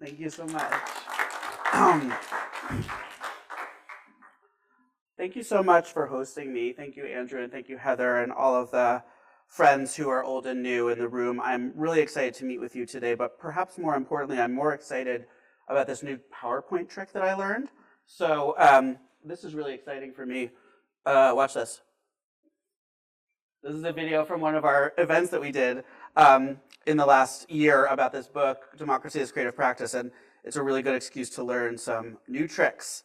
Thank you so much. Um, Thank you so much for hosting me. Thank you, Andrew, and thank you, Heather, and all of the friends who are old and new in the room. I'm really excited to meet with you today, but perhaps more importantly, I'm more excited about this new PowerPoint trick that I learned. So this is really exciting for me. Watch this. This is a video from one of our events that we did in the last year about this book, Democracy as Creative Practice, and it's a really good excuse to learn some new tricks.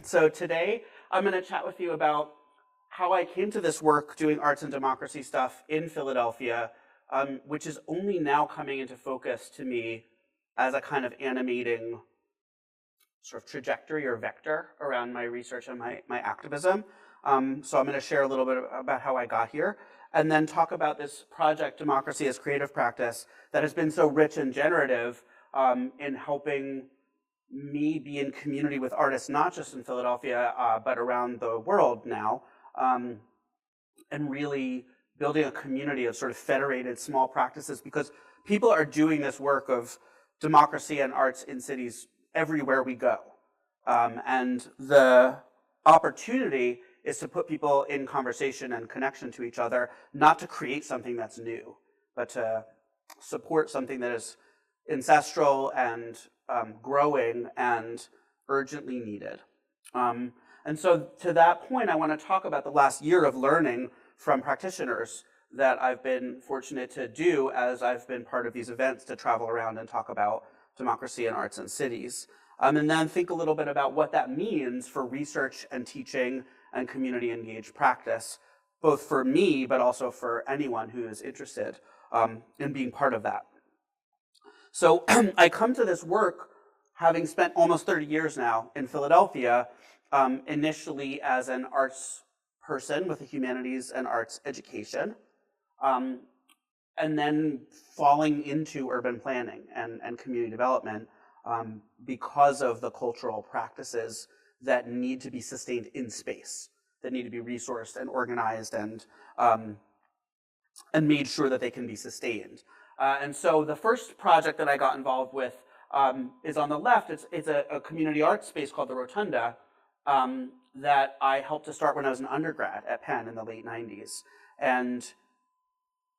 So today, I'm going to chat with you about how I came to this work doing arts and democracy stuff in Philadelphia, which is only now coming into focus to me as a kind of animating sort of trajectory or vector around my research and my activism. So I'm going to share a little bit about how I got here, and then talk about this project, Democracy as Creative Practice, that has been so rich and generative in helping me be in community with artists, not just in Philadelphia, but around the world now, and really building a community of sort of federated small practices, because people are doing this work of democracy and arts in cities everywhere we go. And the opportunity is to put people in conversation and connection to each other, not to create something that's new, but to support something that is ancestral and growing and urgently needed. And so to that point, I want to talk about the last year of learning from practitioners that I've been fortunate to do as I've been part of these events to travel around and talk about democracy and arts in cities. And then think a little bit about what that means for research and teaching and community engaged practice, both for me, but also for anyone who is interested in being part of that. So I come to this work having spent almost 30 years now in Philadelphia, initially as an arts person with a humanities and arts education, and then falling into urban planning and community development because of the cultural practices that need to be sustained in space, that need to be resourced and organized and made sure that they can be sustained. And so the first project that I got involved with is on the left. It's a community arts space called the Rotunda that I helped to start when I was an undergrad at Penn in the late 90s. And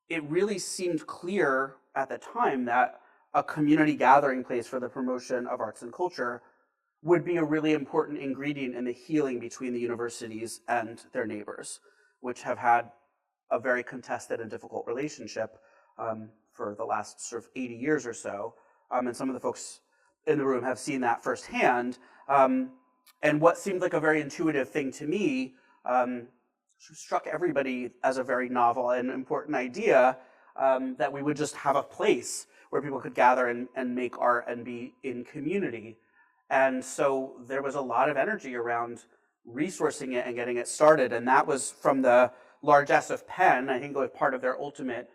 it really seemed clear at the time that a community gathering place for the promotion of arts and culture would be a really important ingredient in the healing between the universities and their neighbors, which have had a very contested and difficult relationship for the last sort of 80 years or so. And some of the folks in the room have seen that firsthand. And what seemed like a very intuitive thing to me struck everybody as a very novel and important idea, that we would just have a place where people could gather and make art and be in community. And so there was a lot of energy around resourcing it and getting it started. And that was from the largesse of Penn. I think it was part of their ultimate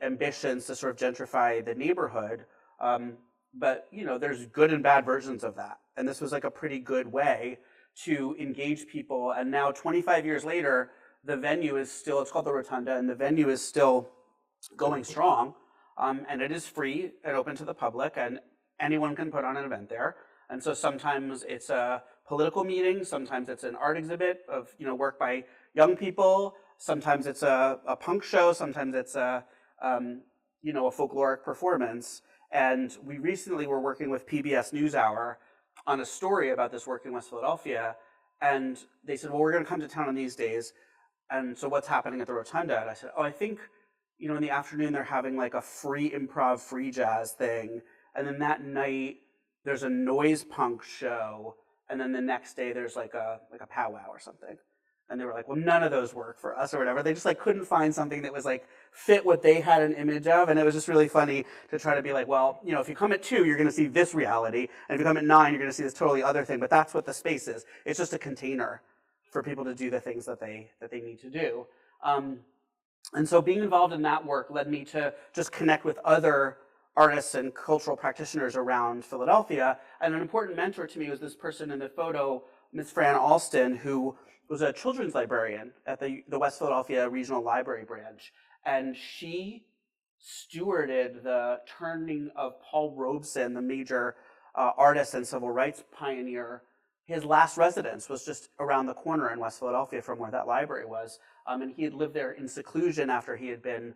ambitions to sort of gentrify the neighborhood. But there's good and bad versions of that. And this was like a pretty good way to engage people. And now 25 years later, the venue is still, it's called the Rotunda, and the venue is still going strong. And it is free and open to the public, and anyone can put on an event there. And so sometimes it's a political meeting, sometimes it's an art exhibit of work by young people, sometimes it's a punk show, sometimes it's a folkloric performance. And we recently were working with PBS NewsHour on a story about this work in West Philadelphia, and they said, well, we're going to come to town on these days, and so what's happening at the Rotunda? And I said, I think in the afternoon they're having like a free improv, free jazz thing, and then that night there's a noise punk show, and then the next day there's like a powwow or something. And they were like, well, none of those work for us or whatever. They just couldn't find something that was fit what they had an image of. And it was just really funny to try to be like, well, if you come at 2, you're going to see this reality. And if you come at 9, you're going to see this totally other thing. But that's what the space is. It's just a container for people to do the things that they need to do. And so being involved in that work led me to just connect with other artists and cultural practitioners around Philadelphia. And an important mentor to me was this person in the photo, Miss Fran Alston, who was a children's librarian at the West Philadelphia Regional Library Branch. And she stewarded the turning of Paul Robeson, the major artist and civil rights pioneer. His last residence was just around the corner in West Philadelphia from where that library was. And he had lived there in seclusion after he had been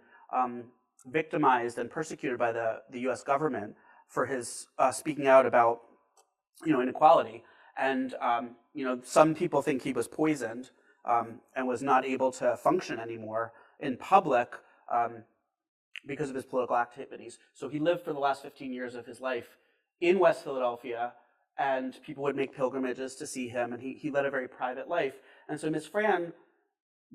victimized and persecuted by the US government for his speaking out about, inequality. And, some people think he was poisoned and was not able to function anymore in public because of his political activities. So he lived for the last 15 years of his life in West Philadelphia, and people would make pilgrimages to see him, and he led a very private life. And so Miss Fran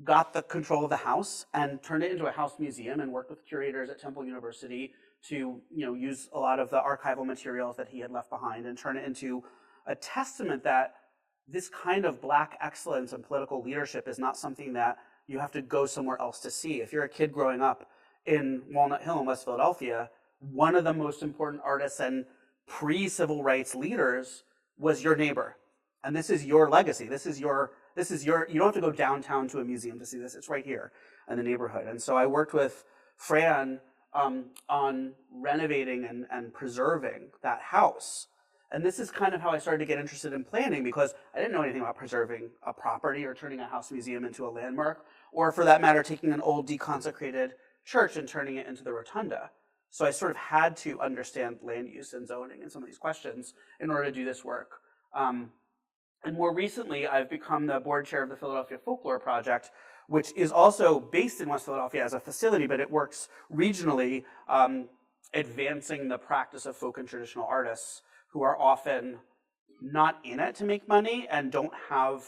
got the control of the house and turned it into a house museum and worked with curators at Temple University to use a lot of the archival materials that he had left behind and turn it into a testament that this kind of Black excellence in political leadership is not something that you have to go somewhere else to see. If you're a kid growing up in Walnut Hill in West Philadelphia, one of the most important artists and pre-civil rights leaders was your neighbor. And this is your legacy. This is your, you don't have to go downtown to a museum to see this. It's right here in the neighborhood. And so I worked with Fran on renovating and preserving that house. And this is kind of how I started to get interested in planning, because I didn't know anything about preserving a property or turning a house museum into a landmark, or for that matter, taking an old deconsecrated church and turning it into the rotunda. So I sort of had to understand land use and zoning and some of these questions in order to do this work. And more recently, I've become the board chair of the Philadelphia Folklore Project, which is also based in West Philadelphia as a facility, but it works regionally, advancing the practice of folk and traditional artists who are often not in it to make money and don't have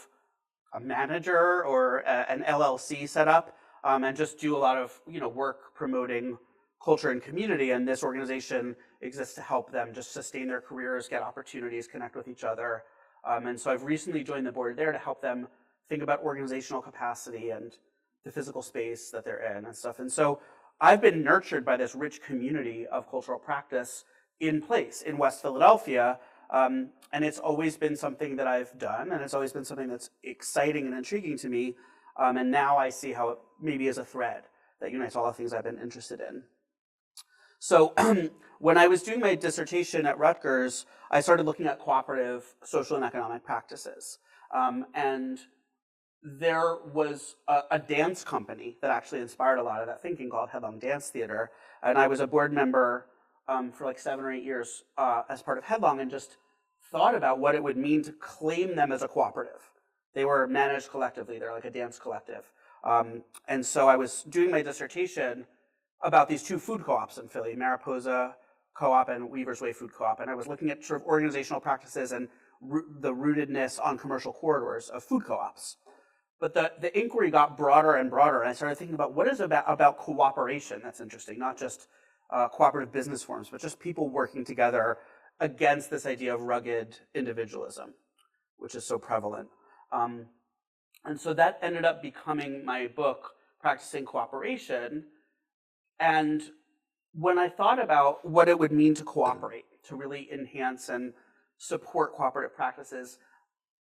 a manager or an LLC set up, and just do a lot of work promoting culture and community. And this organization exists to help them just sustain their careers, get opportunities, connect with each other. And so I've recently joined the board there to help them think about organizational capacity and the physical space that they're in and stuff. And so I've been nurtured by this rich community of cultural practice in place in West Philadelphia. And it's always been something that I've done, and it's always been something that's exciting and intriguing to me. And now I see how it maybe is a thread that unites all the things I've been interested in. So when I was doing my dissertation at Rutgers, I started looking at cooperative social and economic practices. And there was a dance company that actually inspired a lot of that thinking called Headlong Dance Theater. And I was a board member for like 7 or 8 years as part of Headlong, and just thought about what it would mean to claim them as a cooperative. They were managed collectively. They're like a dance collective. And so I was doing my dissertation about these two food co-ops in Philly, Mariposa Co-op and Weaver's Way Food Co-op. And I was looking at sort of organizational practices and the rootedness on commercial corridors of food co-ops. But the inquiry got broader and broader, and I started thinking about what is about cooperation that's interesting, not just cooperative business forms, but just people working together against this idea of rugged individualism, which is so prevalent. And so that ended up becoming my book, Practicing Cooperation. And when I thought about what it would mean to cooperate, to really enhance and support cooperative practices,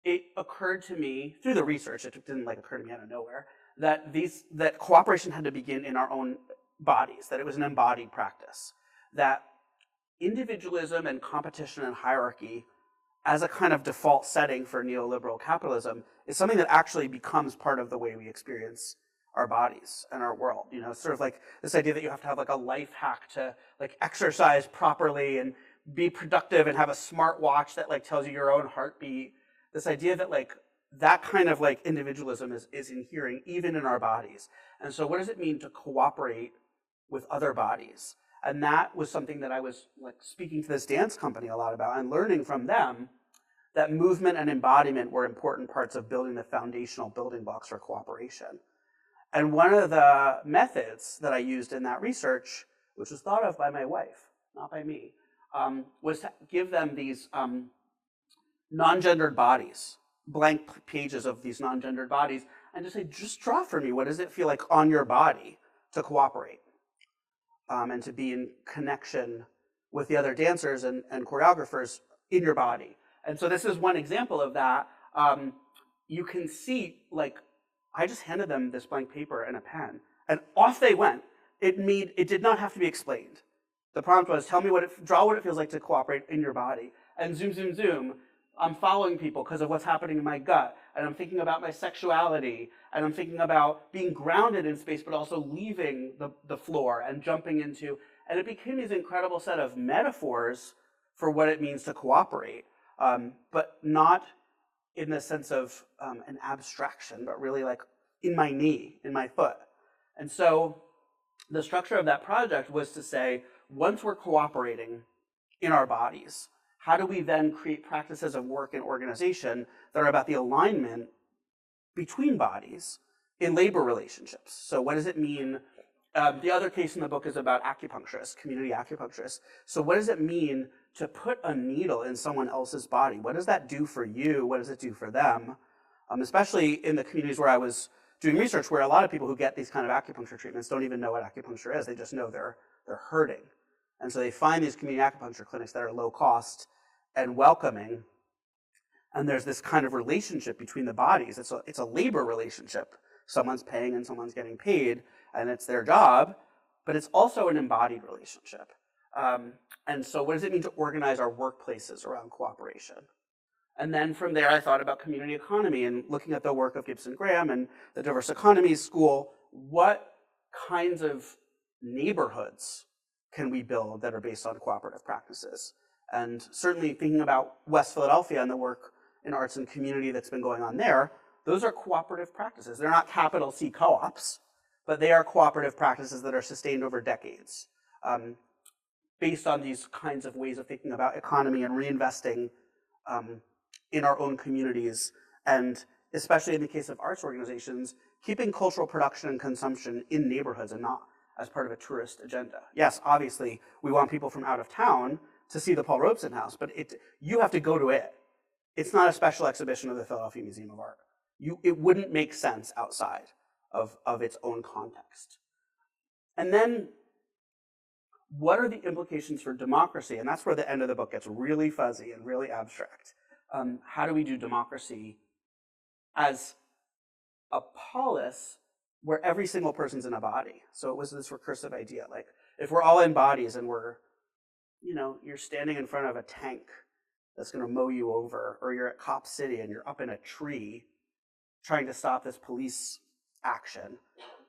it occurred to me through the research, it didn't occur to me out of nowhere, that cooperation had to begin in our own bodies, that it was an embodied practice, that individualism and competition and hierarchy as a kind of default setting for neoliberal capitalism is something that actually becomes part of the way we experience our bodies and our world. It's sort of like this idea that you have to have like a life hack to exercise properly and be productive and have a smart watch that tells you your own heartbeat. This idea that that kind of individualism is inherent even in our bodies. And so what does it mean to cooperate with other bodies? And that was something that I was speaking to this dance company a lot about and learning from them that movement and embodiment were important parts of building the foundational building blocks for cooperation. And one of the methods that I used in that research, which was thought of by my wife, not by me, was to give them these non-gendered bodies, blank pages of these non-gendered bodies, and just say, just draw for me, what does it feel like on your body to cooperate and to be in connection with the other dancers and choreographers in your body. And so this is one example of that. You can see, I just handed them this blank paper and a pen, and off they went it did not have to be explained. The prompt was, draw what it feels like to cooperate in your body. And zoom, zoom, zoom, I'm following people because of what's happening in my gut. And I'm thinking about my sexuality. And I'm thinking about being grounded in space, but also leaving the floor and jumping into, and it became this incredible set of metaphors for what it means to cooperate, but not in the sense of an abstraction, but really like in my knee, in my foot. And so the structure of that project was to say, once we're cooperating in our bodies, how do we then create practices of work and organization that are about the alignment between bodies in labor relationships? So what does it mean? The other case in the book is about acupuncturists, community acupuncturists. So what does it mean to put a needle in someone else's body? What does that do for you? What does it do for them? Especially in the communities where I was doing research, where a lot of people who get these kind of acupuncture treatments don't even know what acupuncture is. They just know they're hurting. And so they find these community acupuncture clinics that are low cost and welcoming. And there's this kind of relationship between the bodies. It's a labor relationship. Someone's paying and someone's getting paid, and it's their job, but it's also an embodied relationship. And so what does it mean to organize our workplaces around cooperation? And then from there, I thought about community economy and looking at the work of Gibson Graham and the Diverse Economies School. What kinds of neighborhoods can we build that are based on cooperative practices? And certainly thinking about West Philadelphia and the work in arts and community that's been going on there, those are cooperative practices. They're not capital C co-ops, but they are cooperative practices that are sustained over decades, based on these kinds of ways of thinking about economy and reinvesting in our own communities, and especially in the case of arts organizations, keeping cultural production and consumption in neighborhoods and not as part of a tourist agenda. Yes, obviously, we want people from out of town to see the Paul Robeson House, but you have to go to it. It's not a special exhibition of the Philadelphia Museum of Art. It wouldn't make sense outside of its own context. And then, what are the implications for democracy? And that's where the end of the book gets really fuzzy and really abstract. How do we do democracy as a polis where every single person's in a body? So it was this recursive idea, like if we're all in bodies and you're standing in front of a tank that's going to mow you over, or you're at Cop City and you're up in a tree trying to stop this police action,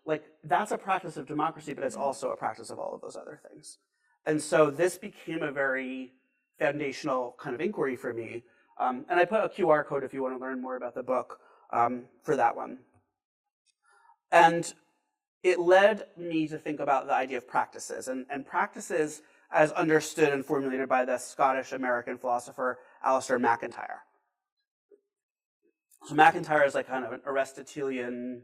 like that's a practice of democracy, but it's also a practice of all of those other things. And so this became a very foundational kind of inquiry for me. And I put a QR code if you want to learn more about the book for that one. And it led me to think about the idea of practices, and practices as understood and formulated by the Scottish-American philosopher Alasdair MacIntyre. So MacIntyre is like kind of an Aristotelian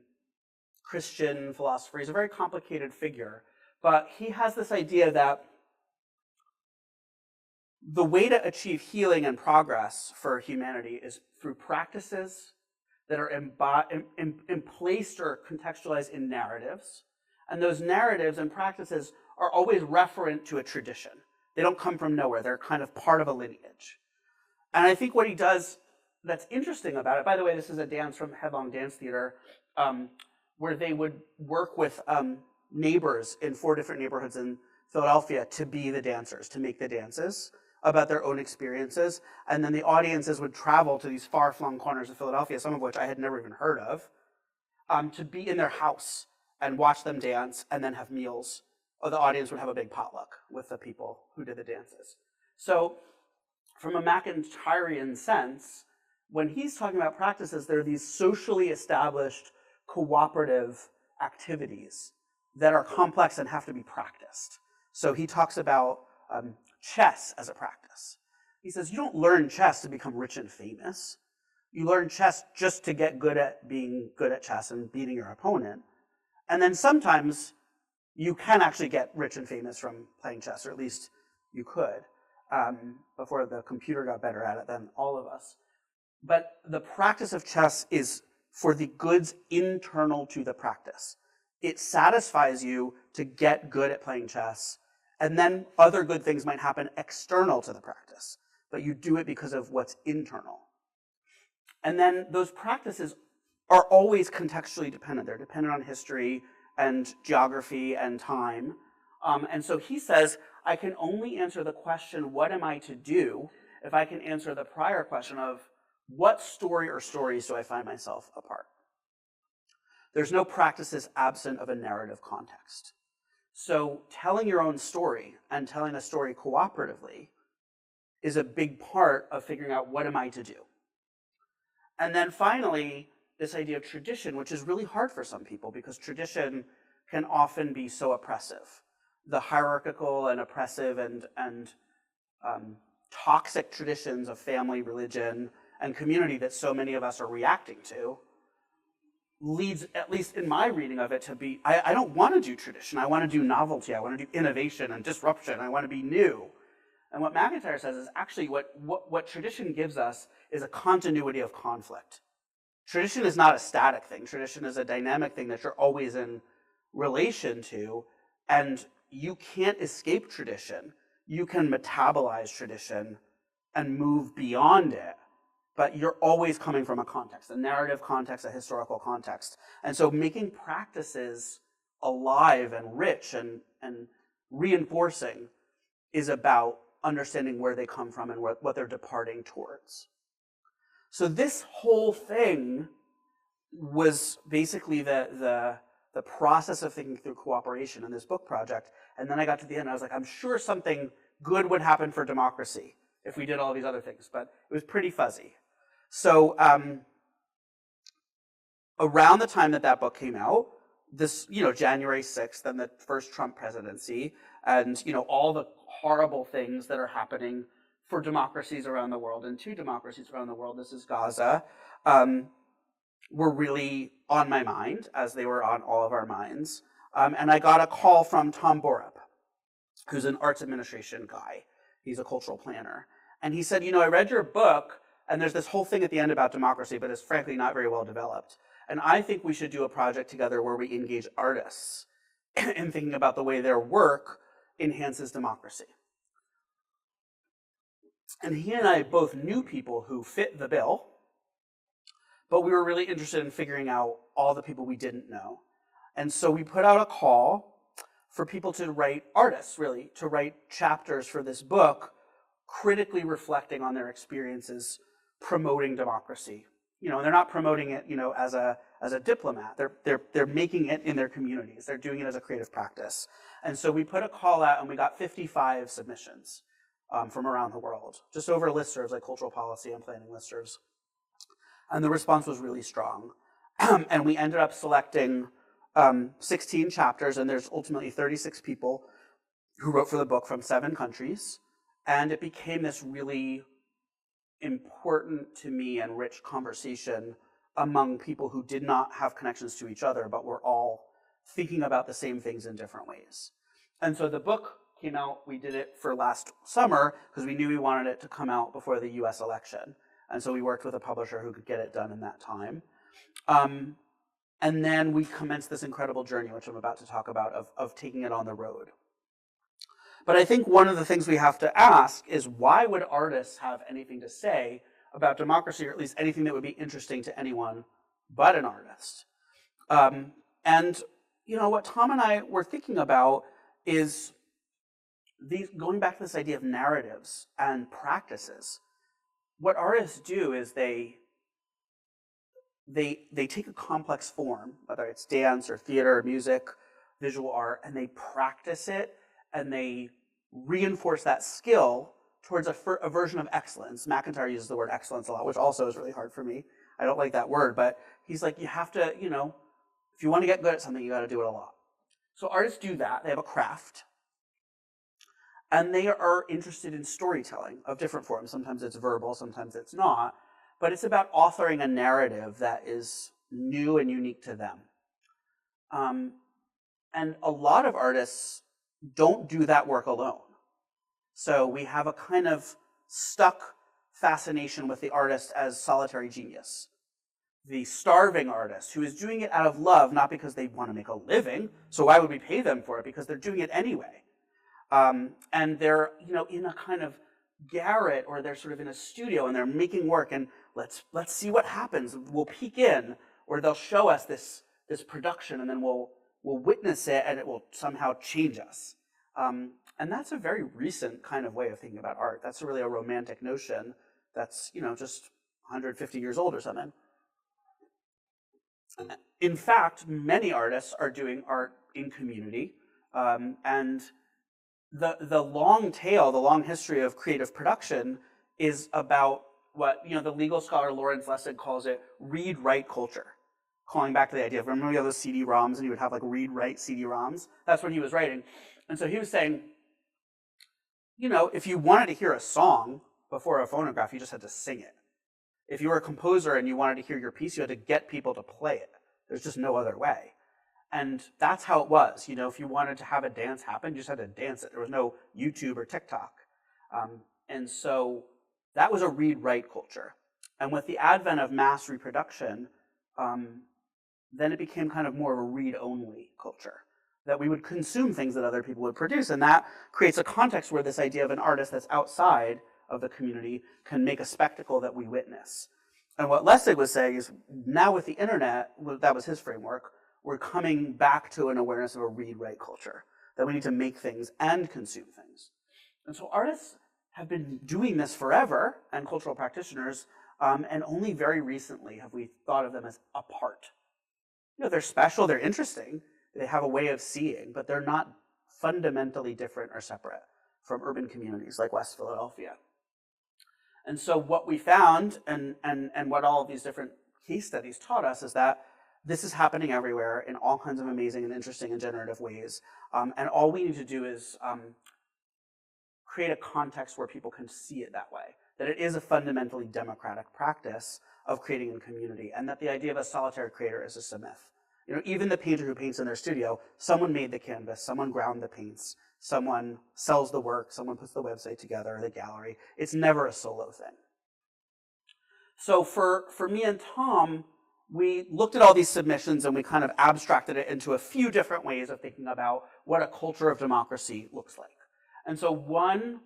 Christian philosopher. He's a very complicated figure, but he has this idea that the way to achieve healing and progress for humanity is through practices that are placed or contextualized in narratives. And those narratives and practices are always referent to a tradition. They don't come from nowhere. They're kind of part of a lineage. And I think what he does that's interesting about it, by the way, this is a dance from Headlong Dance Theater, where they would work with neighbors in 4 different neighborhoods in Philadelphia to be the dancers, to make the dances about their own experiences. And then the audiences would travel to these far-flung corners of Philadelphia, some of which I had never even heard of, to be in their house and watch them dance and then have meals. Or the audience would have a big potluck with the people who did the dances. So from a MacIntyrean sense, when he's talking about practices, there are these socially established cooperative activities that are complex and have to be practiced. So he talks about chess as a practice. He says, you don't learn chess to become rich and famous. You learn chess just to get good at being good at chess and beating your opponent. And then sometimes you can actually get rich and famous from playing chess, or at least you could, before the computer got better at it than all of us. But the practice of chess is for the goods internal to the practice. It satisfies you to get good at playing chess, and then other good things might happen external to the practice, but you do it because of what's internal. And then those practices are always contextually dependent. They're dependent on history and geography and time. And so he says, I can only answer the question, what am I to do, if I can answer the prior question of, what story or stories do I find myself a part? There's no practices absent of a narrative context. So telling your own story and telling a story cooperatively is a big part of figuring out, what am I to do? And then finally, this idea of tradition, which is really hard for some people because tradition can often be so oppressive. The hierarchical and oppressive and toxic traditions of family, religion, and community that so many of us are reacting to leads, at least in my reading of it, to be, I don't want to do tradition. I want to do novelty. I want to do innovation and disruption. I want to be new. And what McIntyre says is actually what tradition gives us is a continuity of conflict. Tradition is not a static thing. Tradition is a dynamic thing that you're always in relation to, and you can't escape tradition. You can metabolize tradition and move beyond it, but you're always coming from a context, a narrative context, a historical context. And so making practices alive and rich and reinforcing is about understanding where they come from and what they're departing towards. So this whole thing was basically the process of thinking through cooperation in this book project. And then I got to the end, and I was like, I'm sure something good would happen for democracy if we did all these other things, but it was pretty fuzzy. So around the time that book came out, this, January 6th and the first Trump presidency, and, all the horrible things that are happening for democracies around the world and to democracies around the world, this is Gaza, were really on my mind, as they were on all of our minds. And I got a call from Tom Borup, who's an arts administration guy. He's a cultural planner. And he said, I read your book, and there's this whole thing at the end about democracy, but it's frankly not very well developed. And I think we should do a project together where we engage artists in thinking about the way their work enhances democracy. And he and I both knew people who fit the bill, but we were really interested in figuring out all the people we didn't know. And so we put out a call for people to write, artists really, to write chapters for this book, critically reflecting on their experiences promoting democracy. They're not promoting it, as a diplomat. They're making it in their communities. They're doing it as a creative practice. And so we put a call out, and we got 55 submissions from around the world, just over listservs like cultural policy and planning listservs. And the response was really strong. And we ended up selecting 16 chapters, and there's ultimately 36 people who wrote for the book from 7 countries. And it became this really important to me and rich conversation among people who did not have connections to each other, but were all thinking about the same things in different ways. And so the book came out, we did it for last summer because we knew we wanted it to come out before the US election. And so we worked with a publisher who could get it done in that time. And then we commenced this incredible journey, which I'm about to talk about, of taking it on the road. But I think one of the things we have to ask is, why would artists have anything to say about democracy, or at least anything that would be interesting to anyone but an artist? And what Tom and I were thinking about is going back to this idea of narratives and practices. What artists do is they take a complex form, whether it's dance or theater or music, visual art, and they practice it, and they reinforce that skill towards a version of excellence. McIntyre uses the word excellence a lot, which also is really hard for me. I don't like that word, but he's like, you have to, if you want to get good at something, you got to do it a lot. So artists do that. They have a craft. And they are interested in storytelling of different forms. Sometimes it's verbal, sometimes it's not. But it's about authoring a narrative that is new and unique to them. And a lot of artists don't do that work alone. So we have a kind of stuck fascination with the artist as solitary genius. The starving artist who is doing it out of love, not because they want to make a living, so why would we pay them for it? Because they're doing it anyway. And they're, in a kind of garret, or they're sort of in a studio and they're making work, and let's see what happens. We'll peek in, or they'll show us this production, and then we'll we'll witness it and it will somehow change us. And that's a very recent kind of way of thinking about art. That's really a romantic notion that's, just 150 years old or something. In fact, many artists are doing art in community, and the long tail, the long history of creative production is about what the legal scholar Lawrence Lessig calls it read-write culture, calling back to the idea of, remember you have those CD-ROMs and you would have like read-write CD-ROMs? That's what he was writing. And so he was saying, if you wanted to hear a song before a phonograph, you just had to sing it. If you were a composer and you wanted to hear your piece, you had to get people to play it. There's just no other way. And that's how it was. If you wanted to have a dance happen, you just had to dance it. There was no YouTube or TikTok. And so that was a read-write culture. And with the advent of mass reproduction, then it became kind of more of a read-only culture, that we would consume things that other people would produce. And that creates a context where this idea of an artist that's outside of the community can make a spectacle that we witness. And what Lessig was saying is, now with the internet, that was his framework, we're coming back to an awareness of a read-write culture, that we need to make things and consume things. And so artists have been doing this forever, and cultural practitioners, and only very recently have we thought of them as apart. They're special, they're interesting, they have a way of seeing, but they're not fundamentally different or separate from urban communities like West Philadelphia. And so what we found, and what all of these different case studies taught us, is that this is happening everywhere in all kinds of amazing and interesting and generative ways. And all we need to do is create a context where people can see it that way, that it is a fundamentally democratic practice of creating in community, and that the idea of a solitary creator is just a myth. Even the painter who paints in their studio, someone made the canvas, someone ground the paints, someone sells the work, someone puts the website together, the gallery. It's never a solo thing. So for me and Tom, we looked at all these submissions and we kind of abstracted it into a few different ways of thinking about what a culture of democracy looks like. And so one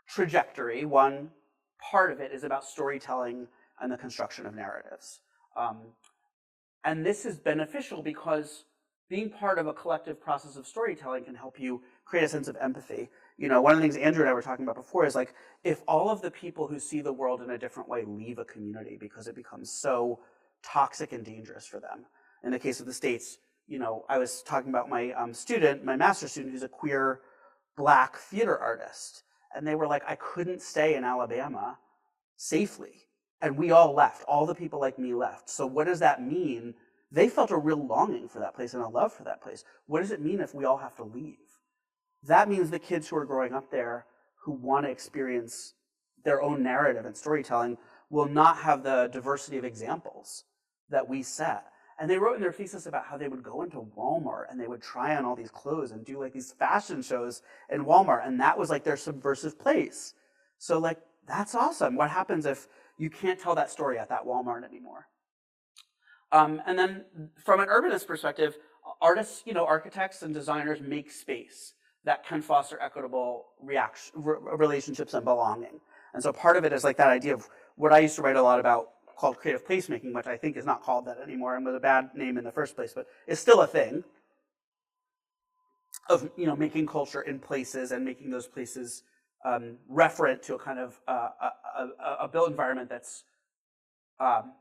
trajectory, one part of it is about storytelling and the construction of narratives. And this is beneficial because being part of a collective process of storytelling can help you create a sense of empathy. One of the things Andrew and I were talking about before is like, if all of the people who see the world in a different way leave a community because it becomes so toxic and dangerous for them. In the case of the States, I was talking about my my master's student, who's a queer Black theater artist. And they were like, I couldn't stay in Alabama safely. And we all left. All the people like me left. So what does that mean? They felt a real longing for that place and a love for that place. What does it mean if we all have to leave? That means the kids who are growing up there who want to experience their own narrative and storytelling will not have the diversity of examples that we set. And they wrote in their thesis about how they would go into Walmart and they would try on all these clothes and do like these fashion shows in Walmart. And that was like their subversive place. So like, that's awesome. What happens if you can't tell that story at that Walmart anymore? And then from an urbanist perspective, artists, architects and designers make space that can foster equitable relationships and belonging. And so part of it is like that idea of what I used to write a lot about called creative placemaking, which I think is not called that anymore and was a bad name in the first place, but it's still a thing of, making culture in places and making those places referent to a kind of a built environment that's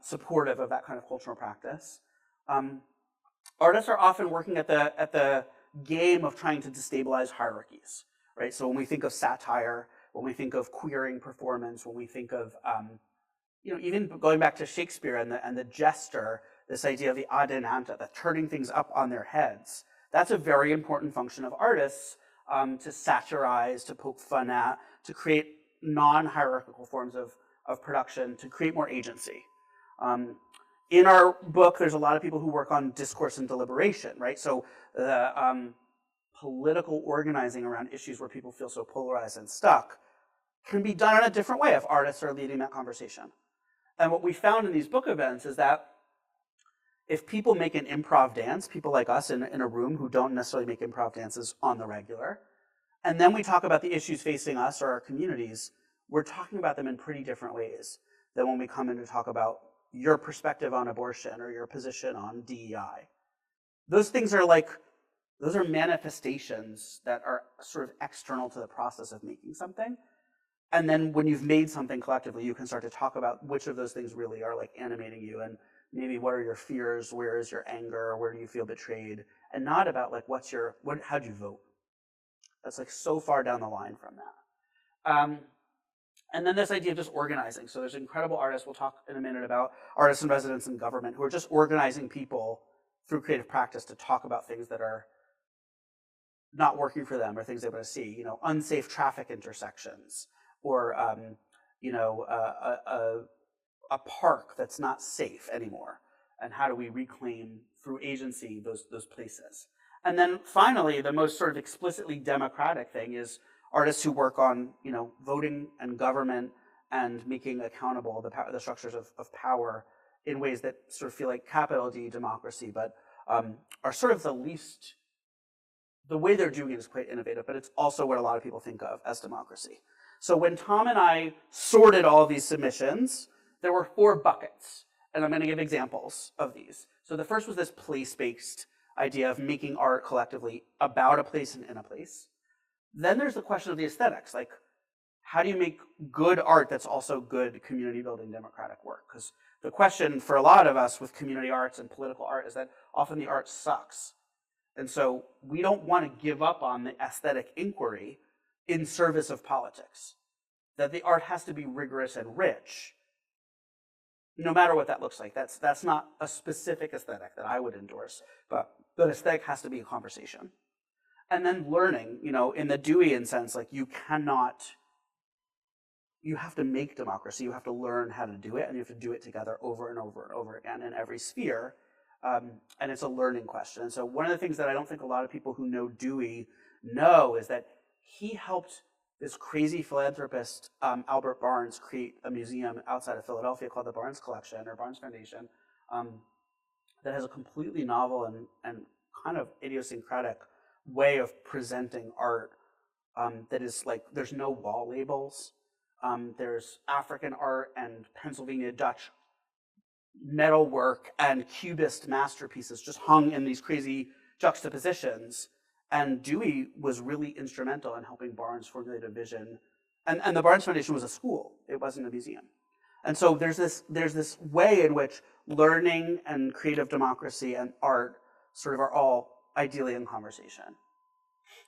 supportive of that kind of cultural practice. Artists are often working at the game of trying to destabilize hierarchies, right? So when we think of satire, when we think of queering performance, when we think of even going back to Shakespeare and the jester, this idea of the adinanta, the turning things up on their heads, that's a very important function of artists, to satirize, to poke fun at, to create non-hierarchical forms of production, to create more agency. In our book, there's a lot of people who work on discourse and deliberation, right? So the political organizing around issues where people feel so polarized and stuck can be done in a different way if artists are leading that conversation. And what we found in these book events is that if people make an improv dance, people like us in a room who don't necessarily make improv dances on the regular, and then we talk about the issues facing us or our communities, we're talking about them in pretty different ways than when we come in to talk about your perspective on abortion or your position on DEI. Those things are like, those are manifestations that are sort of external to the process of making something. And then when you've made something collectively, you can start to talk about which of those things really are like animating you, and maybe what are your fears, where is your anger, where do you feel betrayed, and not about like how'd you vote? That's like so far down the line from that. And then this idea of just organizing. So there's incredible artists, we'll talk in a minute about artists in residence in government, who are just organizing people through creative practice to talk about things that are not working for them or things they want to see, you know, unsafe traffic intersections, or a park that's not safe anymore, and how do we reclaim through agency those places. And then finally, the most sort of explicitly democratic thing is artists who work on, you know, voting and government and making accountable the structures of power in ways that sort of feel like capital D democracy, but are sort of the way they're doing it is quite innovative, but it's also what a lot of people think of as democracy. So when Tom and I sorted all of these submissions, there were 4 buckets, and I'm going to give examples of these. So the first was this place-based idea of making art collectively about a place and in a place. Then there's the question of the aesthetics, like how do you make good art that's also good community building democratic work? Because the question for a lot of us with community arts and political art is that often the art sucks. And so we don't want to give up on the aesthetic inquiry in service of politics. That the art has to be rigorous and rich, no matter what that looks like. That's not a specific aesthetic that I would endorse, but the aesthetic has to be a conversation. And then learning, you know, in the Deweyan sense, like you have to make democracy, you have to learn how to do it, and you have to do it together over and over and over again in every sphere. And it's a learning question. And so one of the things that I don't think a lot of people who know Dewey know is that he helped this crazy philanthropist, Albert Barnes, create a museum outside of Philadelphia called the Barnes Collection or Barnes Foundation that has a completely novel and kind of idiosyncratic way of presenting art that is like, there's no wall labels. There's African art and Pennsylvania Dutch metalwork and cubist masterpieces just hung in these crazy juxtapositions. And Dewey was really instrumental in helping Barnes formulate a vision. And the Barnes Foundation was a school. It wasn't a museum. And so there's this way in which learning and creative democracy and art sort of are all ideally in conversation.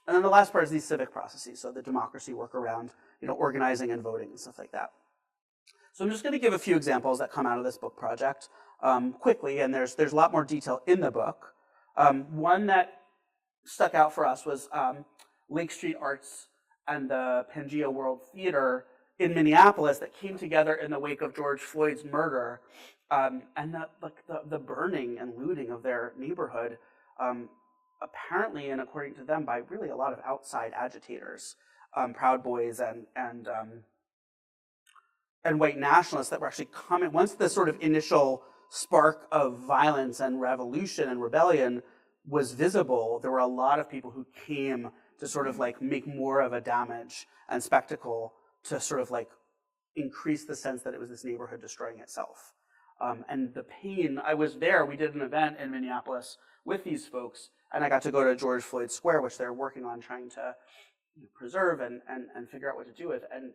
And then the last part is these civic processes, so the democracy work around, you know, organizing and voting and stuff like that. So I'm just going to give a few examples that come out of this book project quickly, and there's a lot more detail in the book. One that stuck out for us was Lake Street Arts and the Pangea World Theater in Minneapolis that came together in the wake of George Floyd's murder, and the burning and looting of their neighborhood, apparently, and according to them, by really a lot of outside agitators, Proud Boys and white nationalists that were actually coming. Once the sort of initial spark of violence and revolution and rebellion was visible, there were a lot of people who came to sort of like make more of a damage and spectacle to sort of like increase the sense that it was this neighborhood destroying itself. And the pain, I was there, we did an event in Minneapolis with these folks, and I got to go to George Floyd Square, which they're working on trying to preserve and figure out what to do with. And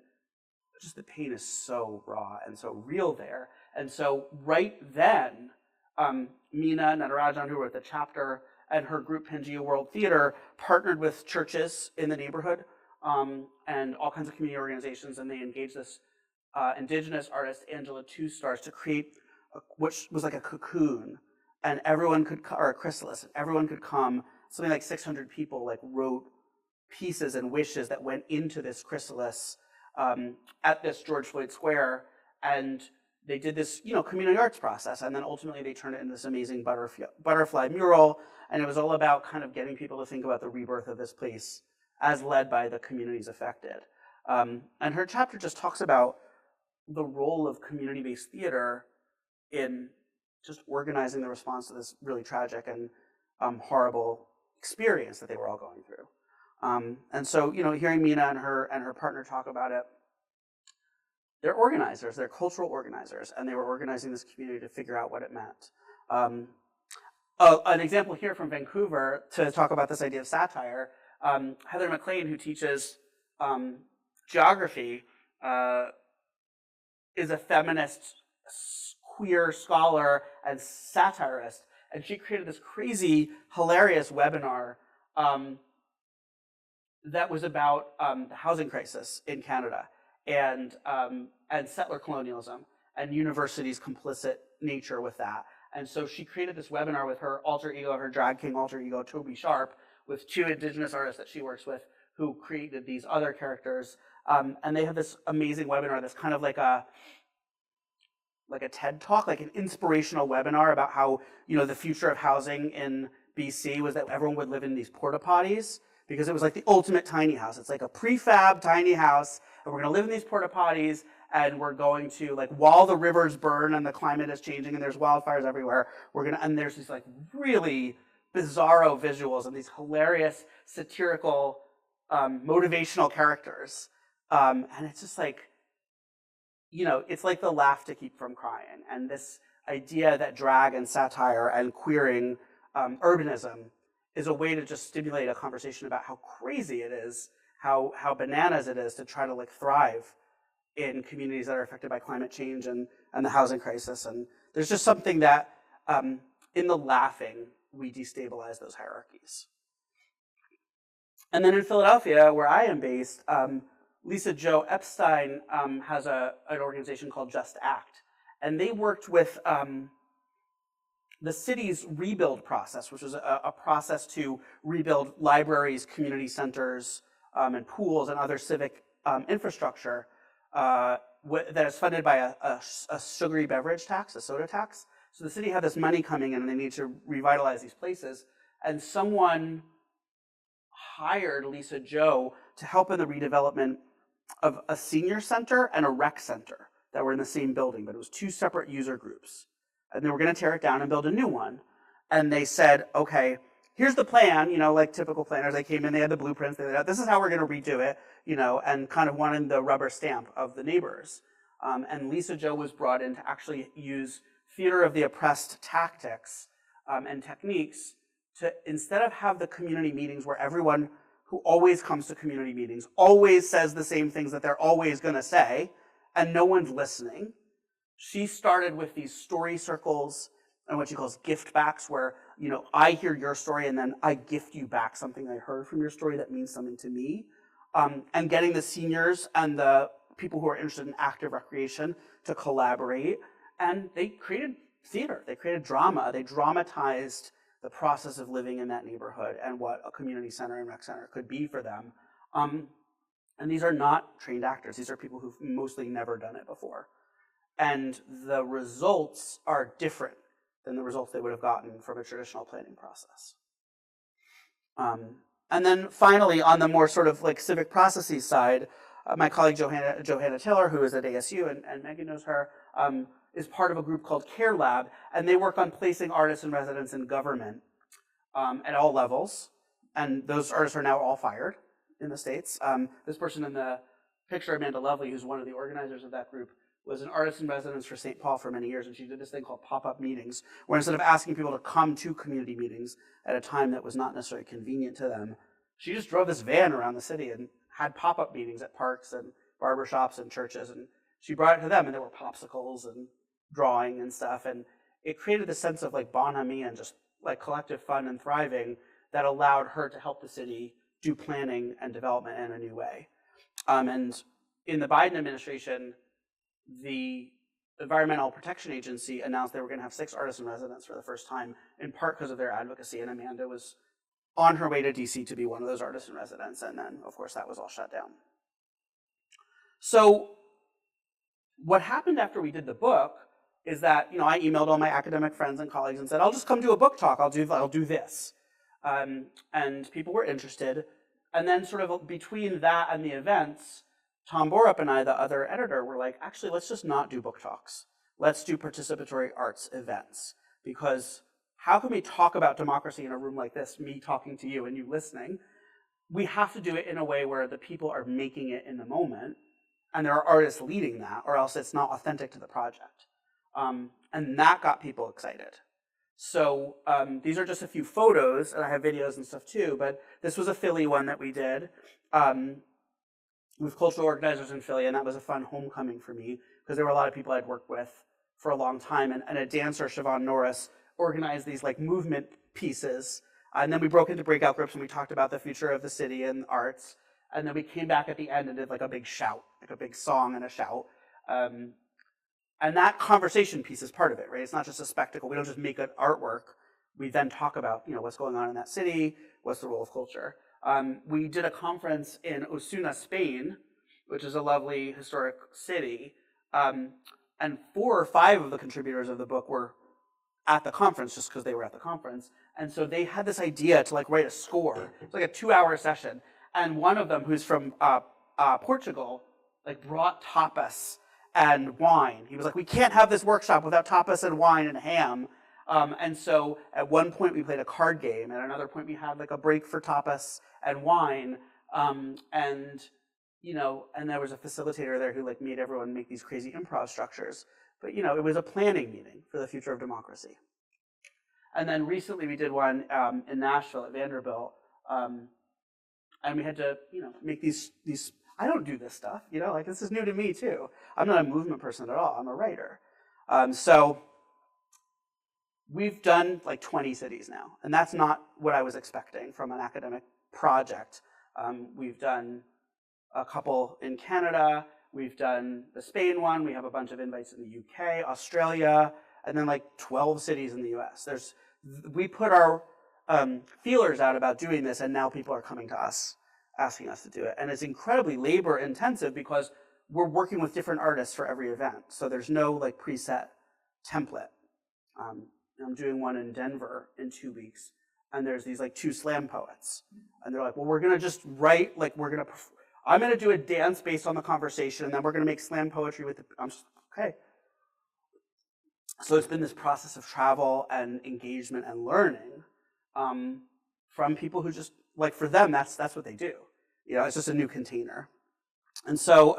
just the pain is so raw and so real there. And so right then, Meena Natarajan, who wrote the chapter, and her group Pangea World Theater partnered with churches in the neighborhood and all kinds of community organizations, and they engaged this indigenous artist, Angela Two Stars, to create which was like a cocoon, and everyone could, or a chrysalis, and everyone could come. Something like 600 people like wrote pieces and wishes that went into this chrysalis at this George Floyd Square, and they did this, you know, community arts process, and then ultimately they turned it into this amazing butterfly mural, and it was all about kind of getting people to think about the rebirth of this place as led by the communities affected. And her chapter just talks about the role of community-based theater in just organizing the response to this really tragic and horrible experience that they were all going through. And so, you know, hearing Meena and her partner talk about it, they're organizers, they're cultural organizers, and they were organizing this community to figure out what it meant. An example here from Vancouver to talk about this idea of satire, Heather McLean, who teaches geography, is a feminist queer scholar and satirist, and she created this crazy, hilarious webinar that was about the housing crisis in Canada and settler colonialism and universities' complicit nature with that. And so she created this webinar with her alter ego, her drag king alter ego, Toby Sharp, with 2 Indigenous artists that she works with who created these other characters. And they have this amazing webinar that's kind of like a TED Talk, like an inspirational webinar about how, the future of housing in BC was that everyone would live in these porta potties, because it was like the ultimate tiny house. It's like a prefab tiny house, and we're gonna live in these porta potties, and we're going to, like, while the rivers burn and the climate is changing and there's wildfires everywhere, and there's these like really bizarro visuals and these hilarious satirical motivational characters. And it's just like, it's like the laugh to keep from crying. And this idea that drag and satire and queering urbanism is a way to just stimulate a conversation about how crazy it is, how bananas it is to try to like thrive in communities that are affected by climate change and the housing crisis. And there's just something that in the laughing, we destabilize those hierarchies. And then in Philadelphia, where I am based, Lisa Jo Epstein has an organization called Just Act. And they worked with the city's rebuild process, which was a process to rebuild libraries, community centers, and pools and other civic infrastructure that is funded by a sugary beverage tax, a soda tax. So the city had this money coming in and they need to revitalize these places. And someone hired Lisa Jo to help in the redevelopment of a senior center and a rec center that were in the same building, but it was 2 separate user groups. And they were going to tear it down and build a new one. And they said, okay, here's the plan, like typical planners. They came in, they had the blueprints, they said, this is how we're going to redo it, and kind of wanted the rubber stamp of the neighbors. And Lisa Jo was brought in to actually use theater of the oppressed tactics and techniques to, instead of have the community meetings where everyone who always comes to community meetings always says the same things that they're always going to say, and no one's listening. She started with these story circles and what she calls gift backs, where, I hear your story and then I gift you back something I heard from your story that means something to me. And getting the seniors and the people who are interested in active recreation to collaborate. And they created theater, they created drama, they dramatized the process of living in that neighborhood and what a community center and rec center could be for them. And these are not trained actors. These are people who've mostly never done it before. And the results are different than the results they would have gotten from a traditional planning process. And then finally, on the more sort of like civic processes side, my colleague Johanna Taylor, who is at ASU, and Megan knows her, is part of a group called Care Lab, and they work on placing artists and residents in government at all levels. And those artists are now all fired in the States. This person in the picture, Amanda Lovely, who's one of the organizers of that group, was an artist in residence for St. Paul for many years, and she did this thing called pop-up meetings, where instead of asking people to come to community meetings at a time that was not necessarily convenient to them, she just drove this van around the city and had pop-up meetings at parks and barbershops and churches, and she brought it to them, and there were popsicles and drawing and stuff, and it created a sense of like bonhomie and just like collective fun and thriving that allowed her to help the city do planning and development in a new way. And in the Biden administration, the Environmental Protection Agency announced they were going to have 6 artists in residence for the first time, in part because of their advocacy, and Amanda was on her way to DC to be one of those artists in residence, and then, of course, that was all shut down. So what happened after we did the book is that, I emailed all my academic friends and colleagues and said, I'll just come do a book talk, I'll do this. And people were interested, and then sort of between that and the events, Tom Borup and I, the other editor, were like, actually, let's just not do book talks. Let's do participatory arts events. Because how can we talk about democracy in a room like this, me talking to you and you listening? We have to do it in a way where the people are making it in the moment. and there are artists leading that, or else it's not authentic to the project. And that got people excited. So these are just a few photos, and I have videos and stuff too, but this was a Philly one that we did with cultural organizers in Philly, and that was a fun homecoming for me, because there were a lot of people I'd worked with for a long time, and a dancer, Siobhan Norris, organized these like movement pieces, and then we broke into breakout groups and we talked about the future of the city and arts, and then we came back at the end and did like a big shout, like a big song and a shout. And that conversation piece is part of it, right? It's not just a spectacle. We don't just make an artwork. We then talk about, what's going on in that city, what's the role of culture. We did a conference in Osuna, Spain, which is a lovely historic city. And 4 or 5 of the contributors of the book were at the conference just because they were at the conference. And so they had this idea to like write a score. It's like a 2-hour session. And one of them, who's from Portugal, like brought tapas and wine. He was like, we can't have this workshop without tapas and wine and ham. And so at one point we played a card game. At another point we had like a break for tapas and wine. And there was a facilitator there who like made everyone make these crazy improv structures. But it was a planning meeting for the future of democracy. And then recently we did one in Nashville at Vanderbilt. And we had to, make these. I don't do this stuff, like this is new to me too. I'm not a movement person at all. I'm a writer. So we've done like 20 cities now, and that's not what I was expecting from an academic project. We've done a couple in Canada. We've done the Spain one. We have a bunch of invites in the UK, Australia, and then like 12 cities in the US. We put our feelers out about doing this, and now people are coming to us asking us to do it. And it's incredibly labor intensive because we're working with different artists for every event. So there's no like preset template. I'm doing one in Denver in 2 weeks, and there's these like 2 slam poets. And they're like, well, we're gonna just write, like I'm gonna do a dance based on the conversation, and then we're gonna make slam poetry with I'm just, okay. So it's been this process of travel and engagement and learning from people who just, like for them, that's what they do. It's just a new container. And so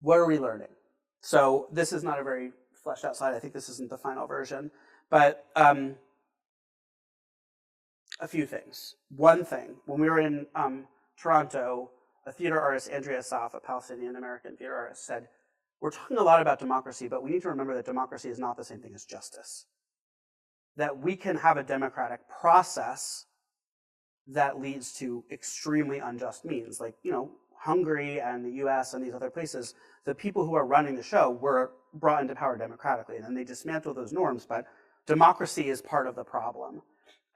what are we learning? So this is not a very fleshed out slide. I think this isn't the final version. But a few things. One thing, when we were in Toronto, a theater artist, Andrea Saf, a Palestinian-American theater artist, said, we're talking a lot about democracy, but we need to remember that democracy is not the same thing as justice. That we can have a democratic process that leads to extremely unjust means. Like, Hungary and the US and these other places, the people who are running the show were brought into power democratically, and then they dismantled those norms, but democracy is part of the problem.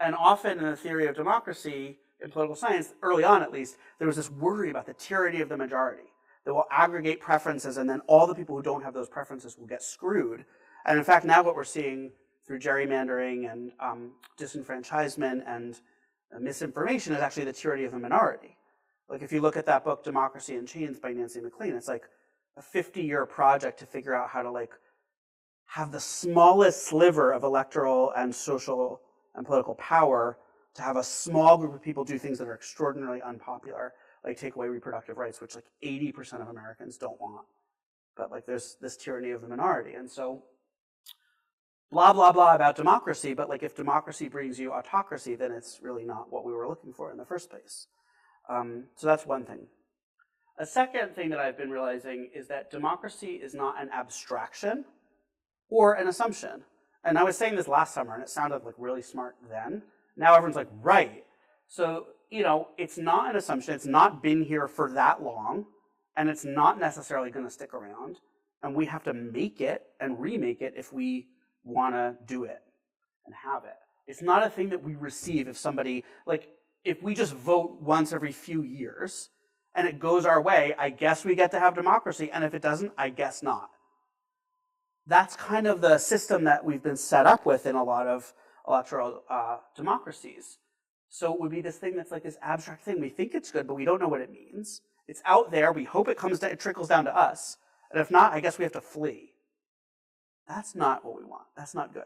And often in the theory of democracy, in political science, early on at least, there was this worry about the tyranny of the majority that will aggregate preferences, and then all the people who don't have those preferences will get screwed. And in fact, now what we're seeing through gerrymandering and disenfranchisement and misinformation is actually the tyranny of the minority. Like if you look at that book, Democracy in Chains by Nancy MacLean, it's like a 50-year project to figure out how to like have the smallest sliver of electoral and social and political power to have a small group of people do things that are extraordinarily unpopular, like take away reproductive rights, which like 80% of Americans don't want. But like there's this tyranny of the minority. And so blah, blah, blah about democracy, but like if democracy brings you autocracy, then it's really not what we were looking for in the first place. So that's one thing. A second thing that I've been realizing is that democracy is not an abstraction or an assumption. And I was saying this last summer, and it sounded like really smart then. Now everyone's like, right. So, it's not an assumption. It's not been here for that long, and it's not necessarily going to stick around. And we have to make it and remake it if we want to do it and have it. It's not a thing that we receive if somebody, like, if we just vote once every few years and it goes our way, I guess we get to have democracy. And if it doesn't, I guess not. That's kind of the system that we've been set up with in a lot of electoral democracies. So it would be this thing that's like this abstract thing. We think it's good, but we don't know what it means. It's out there. We hope it trickles down to us. And if not, I guess we have to flee. That's not what we want. That's not good.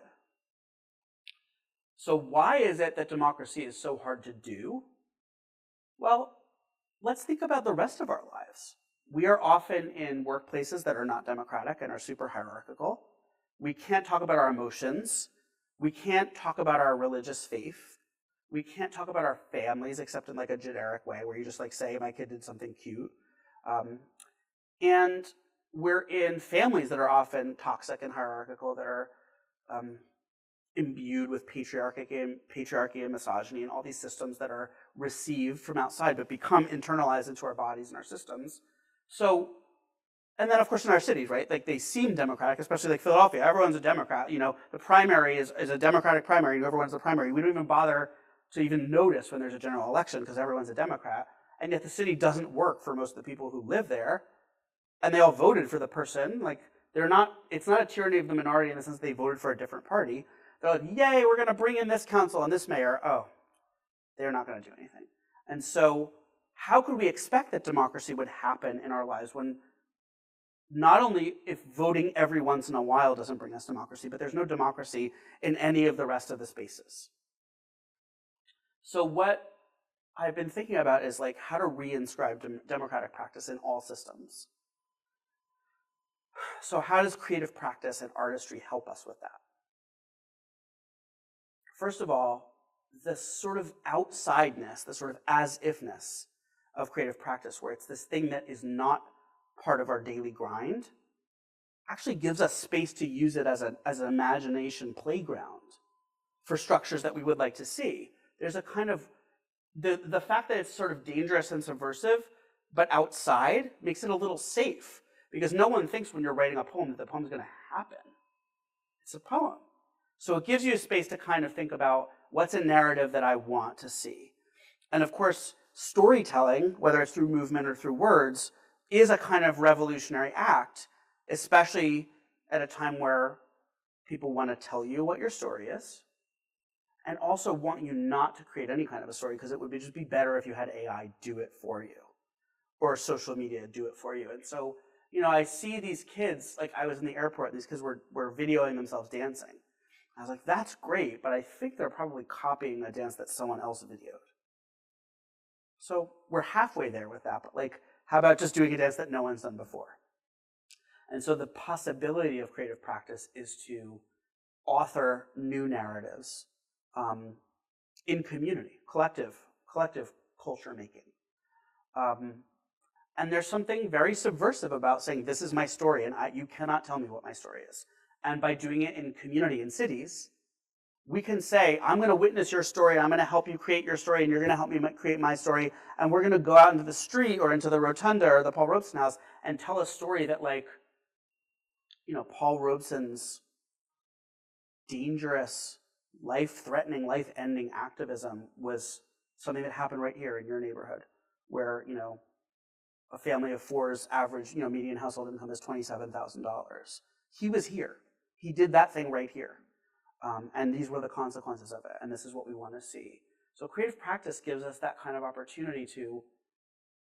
So why is it that democracy is so hard to do? Well, let's think about the rest of our lives. We are often in workplaces that are not democratic and are super hierarchical. We can't talk about our emotions. We can't talk about our religious faith. We can't talk about our families except in like a generic way where you just like say, my kid did something cute. And we're in families that are often toxic and hierarchical, that are imbued with patriarchy and misogyny and all these systems that are received from outside but become internalized into our bodies and our systems. So, and then of course in our cities, right? Like they seem democratic, especially like Philadelphia. Everyone's a Democrat. You know, the primary is a Democratic primary. Whoever wins the primary, we don't even bother to even notice when there's a general election because everyone's a Democrat. And yet the city doesn't work for most of the people who live there. And they all voted for the person. Like it's not a tyranny of the minority in the sense they voted for a different party. They're like, yay, we're going to bring in this council and this mayor. Oh, they're not going to do anything. And so how could we expect that democracy would happen in our lives when not only if voting every once in a while doesn't bring us democracy, but there's no democracy in any of the rest of the spaces? So what I've been thinking about is like how to reinscribe democratic practice in all systems. So how does creative practice and artistry help us with that? First of all, the sort of outsideness, the sort of as-ifness of creative practice, where it's this thing that is not part of our daily grind, actually gives us space to use it as an imagination playground for structures that we would like to see. There's a kind of, the fact that it's sort of dangerous and subversive, but outside, makes it a little safe. Because no one thinks when you're writing a poem that the poem's going to happen. It's a poem. So it gives you a space to kind of think about what's a narrative that I want to see. And of course, storytelling, whether it's through movement or through words, is a kind of revolutionary act, especially at a time where people want to tell you what your story is, and also want you not to create any kind of a story, because it would just be better if you had AI do it for you, or social media do it for you. And so, you know, I see these kids, like I was in the airport, these kids were videoing themselves dancing. I was like, that's great, but I think they're probably copying a dance that someone else videoed. So we're halfway there with that, but like, how about just doing a dance that no one's done before? And so the possibility of creative practice is to author new narratives in community, collective culture making. And there's something very subversive about saying, this is my story, and you cannot tell me what my story is. And by doing it in community, in cities, we can say, I'm going to witness your story, and I'm going to help you create your story, and you're going to help me create my story, and we're going to go out into the street or into the rotunda or the Paul Robeson House and tell a story that, like, you know, Paul Robeson's dangerous, life-threatening, life-ending activism was something that happened right here in your neighborhood, where, you know, a family of four's average, you know, median household income is $27,000. He was here. He did that thing right here. And these were the consequences of it. And this is what we want to see. So creative practice gives us that kind of opportunity to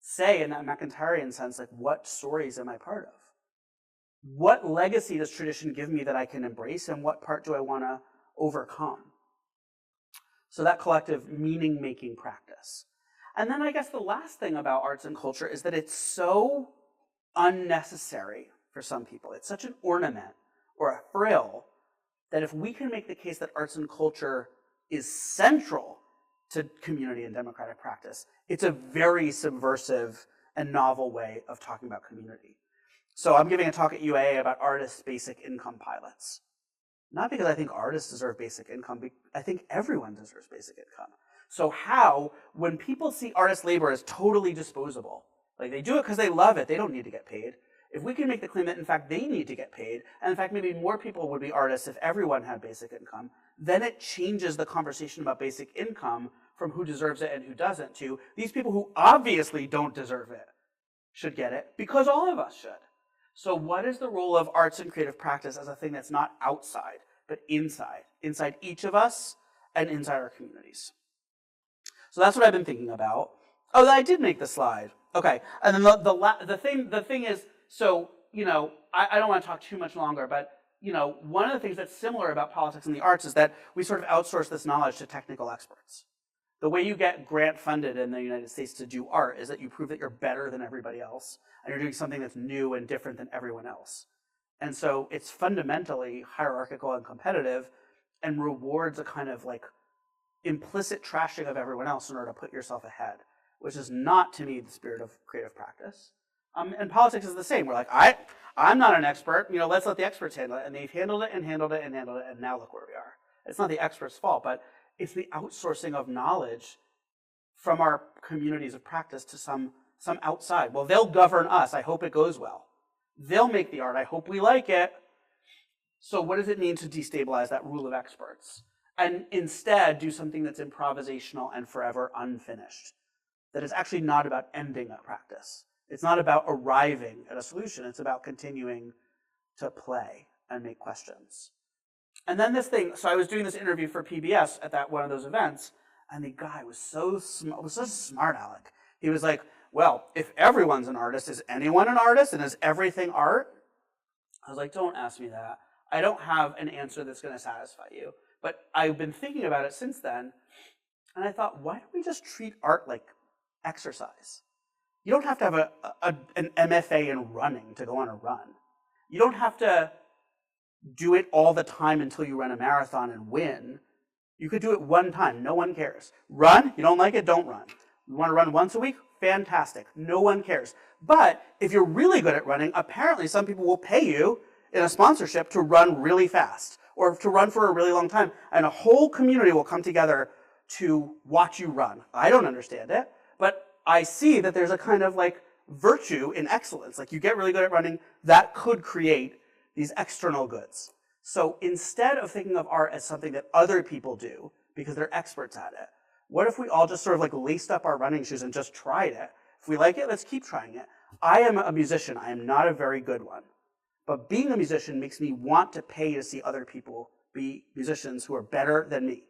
say, in that McIntyrean sense, like, what stories am I part of? What legacy does tradition give me that I can embrace? And what part do I want to overcome? So that collective meaning-making practice. And then I guess the last thing about arts and culture is that it's so unnecessary for some people. It's such an ornament or a frill that if we can make the case that arts and culture is central to community and democratic practice, it's a very subversive and novel way of talking about community. So I'm giving a talk at UAA about artists' basic income pilots. Not because I think artists deserve basic income, I think everyone deserves basic income. So how, when people see artist labor as totally disposable, like they do it because they love it, they don't need to get paid. If we can make the claim that in fact they need to get paid, and in fact maybe more people would be artists if everyone had basic income, then it changes the conversation about basic income from who deserves it and who doesn't to these people who obviously don't deserve it should get it because all of us should. So what is the role of arts and creative practice as a thing that's not outside, but inside each of us and inside our communities? So that's what I've been thinking about. Oh, I did make the slide. Okay, and then the thing is, so, you know, I don't want to talk too much longer, but, you know, one of the things that's similar about politics and the arts is that we sort of outsource this knowledge to technical experts. The way you get grant funded in the United States to do art is that you prove that you're better than everybody else and you're doing something that's new and different than everyone else. And so it's fundamentally hierarchical and competitive and rewards a kind of like implicit trashing of everyone else in order to put yourself ahead, which is not, to me, the spirit of creative practice. And politics is the same. We're like, I'm not an expert. Let's let the experts handle it. And they've handled it and handled it and handled it, and now look where we are. It's not the experts' fault, but it's the outsourcing of knowledge from our communities of practice to some outside. Well, they'll govern us. I hope it goes well. They'll make the art. I hope we like it. So what does it mean to destabilize that rule of experts and instead do something that's improvisational and forever unfinished? That is actually not about ending a practice. It's not about arriving at a solution. It's about continuing to play and make questions. And then this thing, so I was doing this interview for PBS at one of those events, and the guy was so smart aleck. He was like, well, if everyone's an artist, is anyone an artist? And is everything art? I was like, don't ask me that. I don't have an answer that's going to satisfy you. But I've been thinking about it since then, and I thought, why don't we just treat art like exercise? You don't have to have an MFA in running to go on a run. You don't have to do it all the time until you run a marathon and win. You could do it one time. No one cares. Run. You don't like it? Don't run. You want to run once a week? Fantastic. No one cares. But if you're really good at running, apparently some people will pay you in a sponsorship to run really fast or to run for a really long time. And a whole community will come together to watch you run. I don't understand it, but I see that there's a kind of like virtue in excellence. Like you get really good at running, that could create these external goods. So instead of thinking of art as something that other people do because they're experts at it, what if we all just sort of like laced up our running shoes and just tried it? If we like it, let's keep trying it. I am a musician. I am not a very good one. But being a musician makes me want to pay to see other people be musicians who are better than me.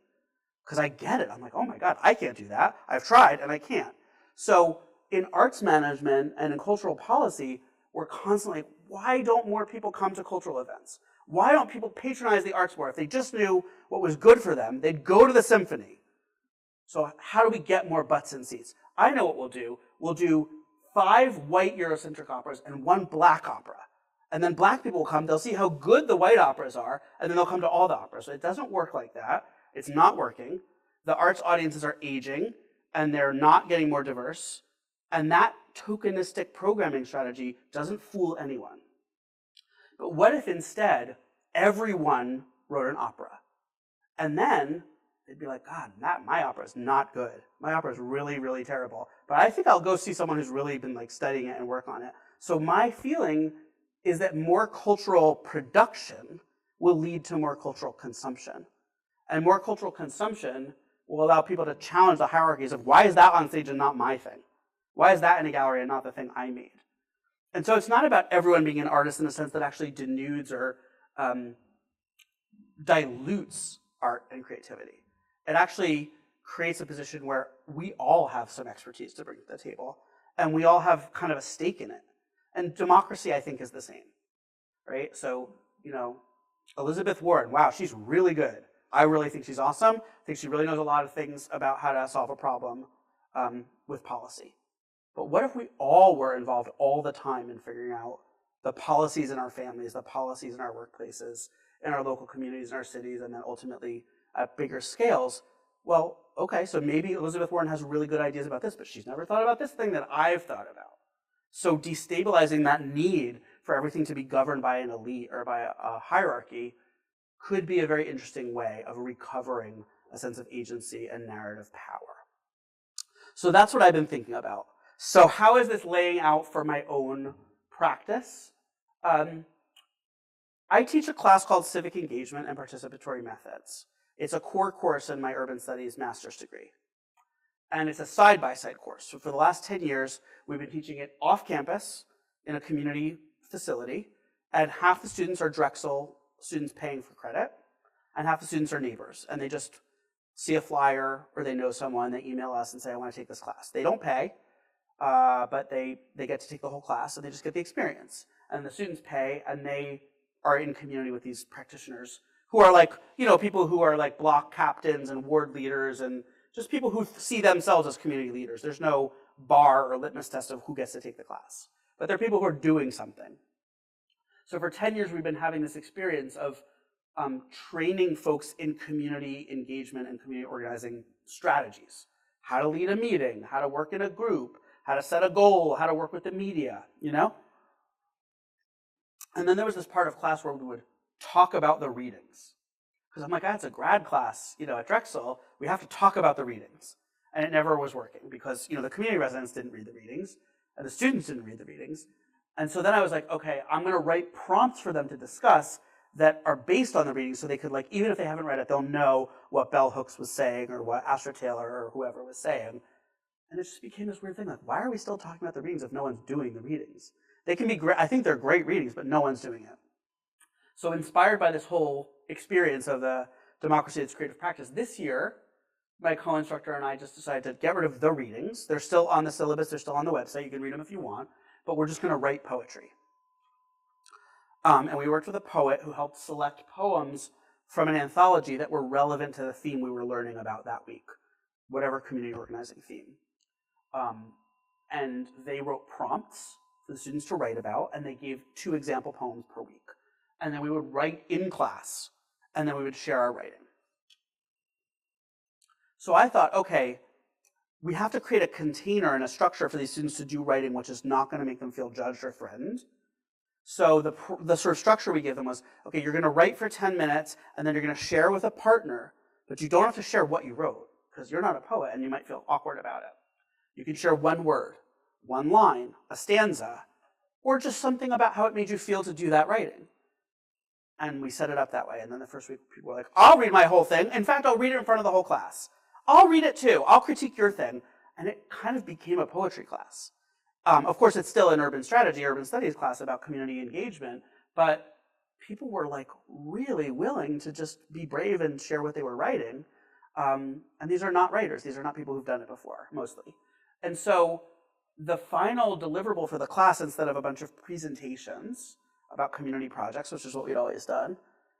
Because I get it. I'm like, oh my God, I can't do that. I've tried and I can't. So in arts management and in cultural policy, we're constantly, why don't more people come to cultural events? Why don't people patronize the arts more? If they just knew what was good for them, they'd go to the symphony. So how do we get more butts in seats? I know what we'll do. We'll do 5 white Eurocentric operas and 1 black opera. And then black people will come, they'll see how good the white operas are, and then they'll come to all the operas. So it doesn't work like that. It's not working. The arts audiences are aging, and they're not getting more diverse. And that tokenistic programming strategy doesn't fool anyone. But what if instead everyone wrote an opera? And then they'd be like, God, my opera is not good. My opera is really, really terrible. But I think I'll go see someone who's really been like studying it and work on it. So my feeling is that more cultural production will lead to more cultural consumption. And more cultural consumption will allow people to challenge the hierarchies of why is that on stage and not my thing? Why is that in a gallery and not the thing I made? And so it's not about everyone being an artist in a sense that actually denudes or dilutes art and creativity. It actually creates a position where we all have some expertise to bring to the table, and we all have kind of a stake in it. And democracy, I think, is the same, right? So, Elizabeth Warren, wow, she's really good. I really think she's awesome. I think she really knows a lot of things about how to solve a problem with policy. But what if we all were involved all the time in figuring out the policies in our families, the policies in our workplaces, in our local communities, in our cities, and then ultimately at bigger scales? Well, okay, so maybe Elizabeth Warren has really good ideas about this, but she's never thought about this thing that I've thought about. So destabilizing that need for everything to be governed by an elite or by a hierarchy could be a very interesting way of recovering a sense of agency and narrative power. So that's what I've been thinking about. So how is this laying out for my own practice? I teach a class called Civic Engagement and Participatory Methods. It's a core course in my urban studies master's degree. And it's a side-by-side course. So for the last 10 years, we've been teaching it off campus in a community facility, and half the students are Drexel students paying for credit, and half the students are neighbors, and they just see a flyer or they know someone, they email us and say, I want to take this class. They don't pay, but they get to take the whole class, and they just get the experience. And the students pay, and they are in community with these practitioners who are like, people who are like block captains and ward leaders and just people who see themselves as community leaders. There's no bar or litmus test of who gets to take the class, but they're people who are doing something. So for 10 years, we've been having this experience of training folks in community engagement and community organizing strategies. How to lead a meeting, how to work in a group, how to set a goal, how to work with the media, you know? And then there was this part of class where we would talk about the readings. Because I'm like, it's a grad class, at Drexel, we have to talk about the readings. And it never was working because, the community residents didn't read the readings and the students didn't read the readings. And so then I was like, okay, I'm going to write prompts for them to discuss that are based on the readings so they could, even if they haven't read it, they'll know what Bell Hooks was saying or what Astra Taylor or whoever was saying. And it just became this weird thing, why are we still talking about the readings if no one's doing the readings? They can be great, I think they're great readings, but no one's doing it. So inspired by this whole experience of the democracy that's creative practice, this year, my co-instructor and I just decided to get rid of the readings. They're still on the syllabus, they're still on the website, you can read them if you want, but we're just going to write poetry. And we worked with a poet who helped select poems from an anthology that were relevant to the theme we were learning about that week, whatever community organizing theme. And they wrote prompts for the students to write about, and they gave 2 example poems per week. And then we would write in class, and then we would share our writing. So I thought, okay, we have to create a container and a structure for these students to do writing which is not going to make them feel judged or threatened. So the sort of structure we give them was, okay, you're going to write for 10 minutes, and then you're going to share with a partner, but you don't have to share what you wrote, because you're not a poet, and you might feel awkward about it. You can share 1 word, 1 line, a stanza, or just something about how it made you feel to do that writing. And we set it up that way. And then the first week, people were like, I'll read my whole thing. In fact, I'll read it in front of the whole class. I'll read it too. I'll critique your thing. And it kind of became a poetry class. Of course, it's still an urban strategy, urban studies class about community engagement, but people were really willing to just be brave and share what they were writing. And these are not writers. These are not people who've done it before, mostly. And so the final deliverable for the class, instead of a bunch of presentations about community projects, which is what we'd always done,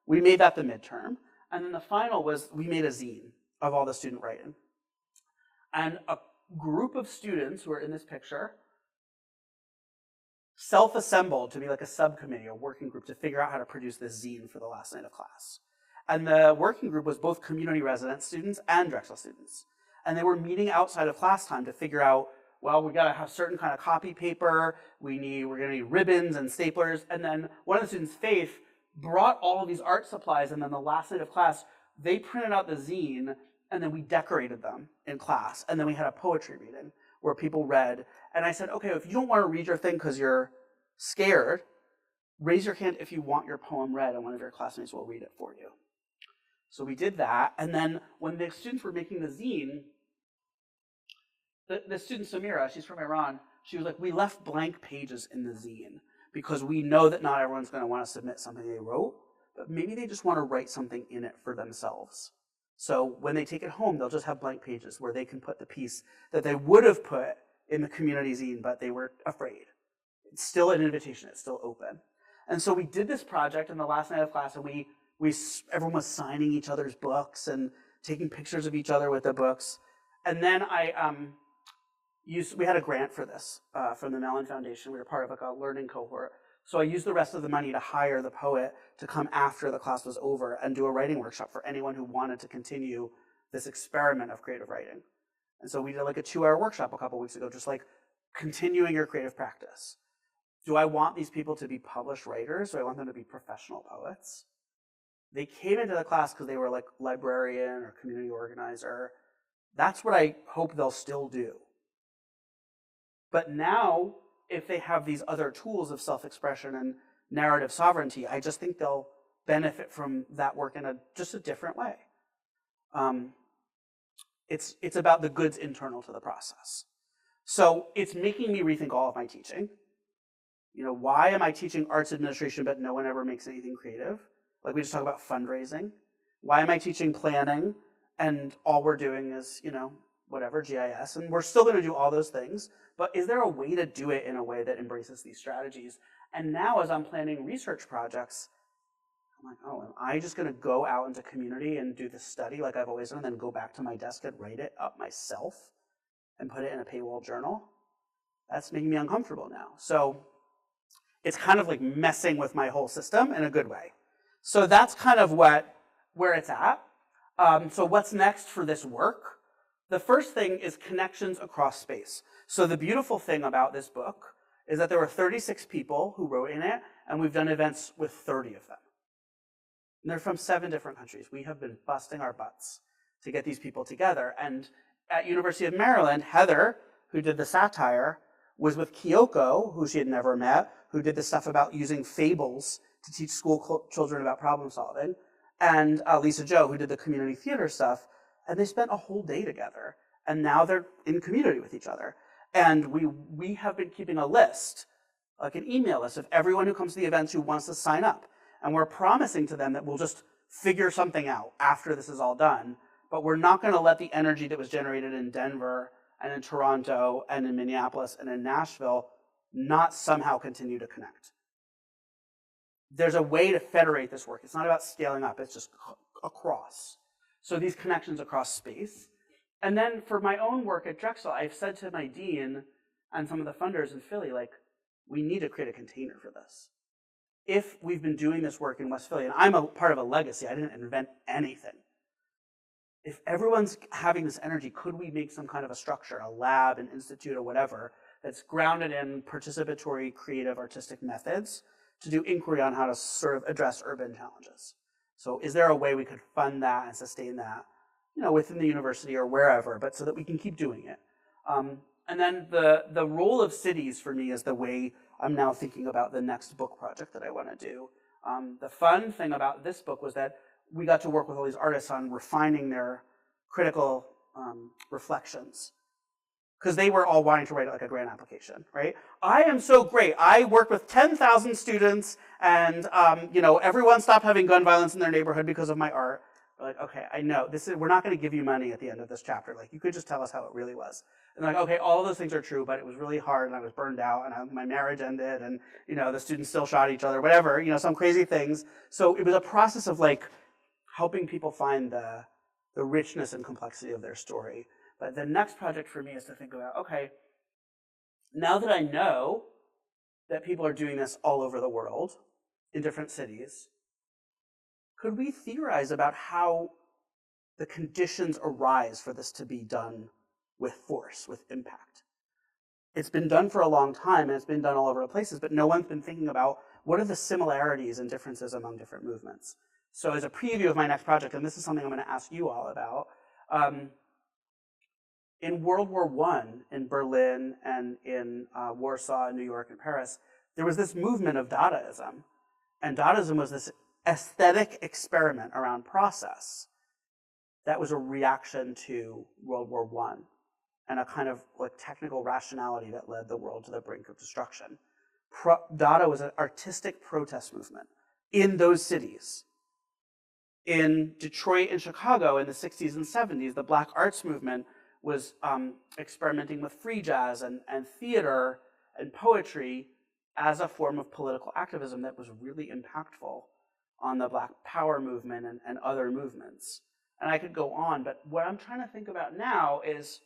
we made that the midterm. And then the final was we made a zine of all the student writing. And a group of students who are in this picture self-assembled to be a subcommittee, a working group, to figure out how to produce this zine for the last night of class. And the working group was both community resident students and Drexel students. And they were meeting outside of class time to figure out, well, we got to have certain kind of copy paper, we're going to need ribbons and staplers. And then one of the students, Faith, brought all of these art supplies, and then the last night of class, they printed out the zine, and then we decorated them in class. And then we had a poetry reading where people read. And I said, okay, if you don't want to read your thing because you're scared, raise your hand if you want your poem read, and one of your classmates will read it for you. So we did that. And then when the students were making the zine, the student Samira, she's from Iran, she was like, we left blank pages in the zine because we know that not everyone's going to want to submit something they wrote, but maybe they just want to write something in it for themselves. So when they take it home, they'll just have blank pages where they can put the piece that they would have put in the community zine, but they were afraid. It's still an invitation. It's still open. And so we did this project in the last night of class, and everyone was signing each other's books and taking pictures of each other with the books. And then we had a grant for this from the Mellon Foundation. We were part of a learning cohort. So I used the rest of the money to hire the poet to come after the class was over and do a writing workshop for anyone who wanted to continue this experiment of creative writing. And so we did a 2-hour workshop a couple weeks ago, just continuing your creative practice. Do I want these people to be published writers? Do I want them to be professional poets? They came into the class because they were librarian or community organizer. That's what I hope they'll still do. But now, if they have these other tools of self-expression and narrative sovereignty, I just think they'll benefit from that work in just a different way. It's about the goods internal to the process. So it's making me rethink all of my teaching. Why am I teaching arts administration but no one ever makes anything creative? We just talk about fundraising. Why am I teaching planning and all we're doing is, whatever, GIS, and we're still going to do all those things, but is there a way to do it in a way that embraces these strategies? And now as I'm planning research projects, I'm like, oh, am I just going to go out into community and do this study like I've always done, and then go back to my desk and write it up myself and put it in a paywall journal? That's making me uncomfortable now. So it's kind of like messing with my whole system in a good way. So that's kind of where it's at. So what's next for this work? The first thing is connections across space. So the beautiful thing about this book is that there were 36 people who wrote in it, and we've done events with 30 of them. And they're from 7 different countries. We have been busting our butts to get these people together. And at University of Maryland, Heather, who did the satire, was with Kyoko, who she had never met, who did the stuff about using fables to teach school children about problem solving, and Lisa Jo, who did the community theater stuff. And they spent a whole day together. And now they're in community with each other. And we have been keeping a list, like an email list of everyone who comes to the events who wants to sign up. And we're promising to them that we'll just figure something out after this is all done. But we're not going to let the energy that was generated in Denver and in Toronto and in Minneapolis and in Nashville not somehow continue to connect. There's a way to federate this work. It's not about scaling up. It's just across. So these connections across space. And then for my own work at Drexel, I've said to my dean and some of the funders in Philly, like, we need to create a container for this. If we've been doing this work in West Philly, and I'm a part of a legacy, I didn't invent anything. If everyone's having this energy, could we make some kind of a structure, a lab, an institute, or whatever, that's grounded in participatory, creative, artistic methods to do inquiry on how to sort of address urban challenges? So is there a way we could fund that and sustain that, within the university or wherever, but so that we can keep doing it? And then the role of cities for me is the way I'm now thinking about the next book project that I want to do. The fun thing about this book was that we got to work with all these artists on refining their critical reflections, because they were all wanting to write like a grant application, right? I am so great. I worked with 10,000 students, and everyone stopped having gun violence in their neighborhood because of my art. We're like, okay, I know we're not going to give you money at the end of this chapter. Like, you could just tell us how it really was. And like, okay, all of those things are true, but it was really hard, and I was burned out, and my marriage ended, and the students still shot each other, whatever, some crazy things. So it was a process of like helping people find the richness and complexity of their story. But the next project for me is to think about, okay, now that I know that people are doing this all over the world in different cities, could we theorize about how the conditions arise for this to be done with force, with impact? It's been done for a long time, and it's been done all over the places, but no one's been thinking about what are the similarities and differences among different movements. So as a preview of my next project, and this is something I'm going to ask you all about, in World War I, in Berlin and in Warsaw, New York, and Paris, there was this movement of Dadaism. And Dadaism was this aesthetic experiment around process that was a reaction to World War I and a kind of like technical rationality that led the world to the brink of destruction. Dada was an artistic protest movement in those cities. In Detroit and Chicago in the 60s and 70s, the Black Arts movement was experimenting with free jazz and theater and poetry as a form of political activism that was really impactful on the Black Power movement and other movements. And I could go on, but what I'm trying to think about now is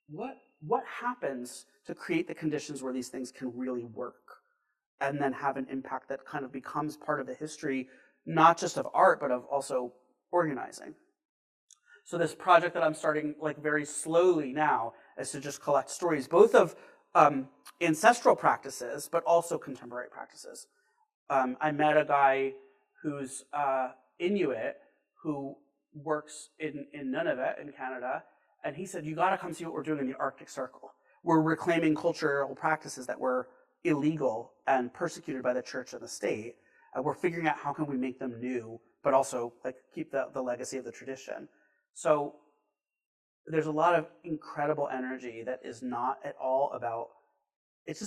what happens to create the conditions where these things can really work and then have an impact that kind of becomes part of the history, not just of art, but of also organizing. So this project that I'm starting like very slowly now is to just collect stories, both of ancestral practices, but also contemporary practices. I met a guy who's Inuit who works in Nunavut in Canada, and he said, you got to come see what we're doing in the Arctic Circle. We're reclaiming cultural practices that were illegal and persecuted by the church and the state, and we're figuring out how can we make them new, but also like keep the legacy of the tradition. So there's a lot of incredible energy that is not at all about,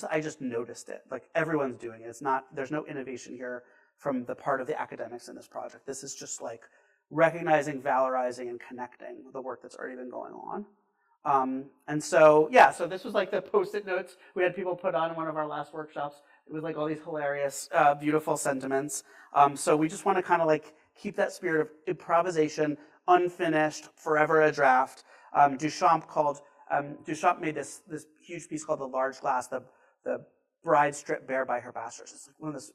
I just noticed it. Like, everyone's doing it. There's no innovation here from the part of the academics in this project. This is just like recognizing, valorizing, and connecting the work that's already been going on. And so, so this was like the Post-it notes we had people put on in one of our last workshops. with like all these hilarious, beautiful sentiments. So we just want to kind of like keep that spirit of improvisation, unfinished, forever a draft. Duchamp made this huge piece called The Large Glass, the bride stripped bare by her bastards. It's like one of the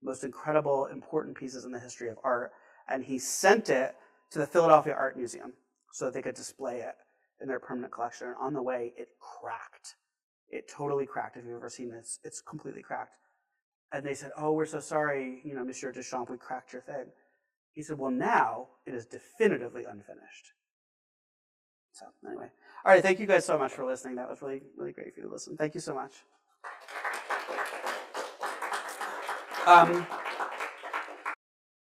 most incredible, important pieces in the history of art. And he sent it to the Philadelphia Art Museum so that they could display it in their permanent collection. And on the way, it cracked. It totally cracked. If you've ever seen it, it's completely cracked. And they said, "Oh, we're so sorry, Monsieur Duchamp, we cracked your thing." He said, "Well, now it is definitively unfinished." So anyway, all right. Thank you guys so much for listening. That was really, really great for you to listen. Thank you so much.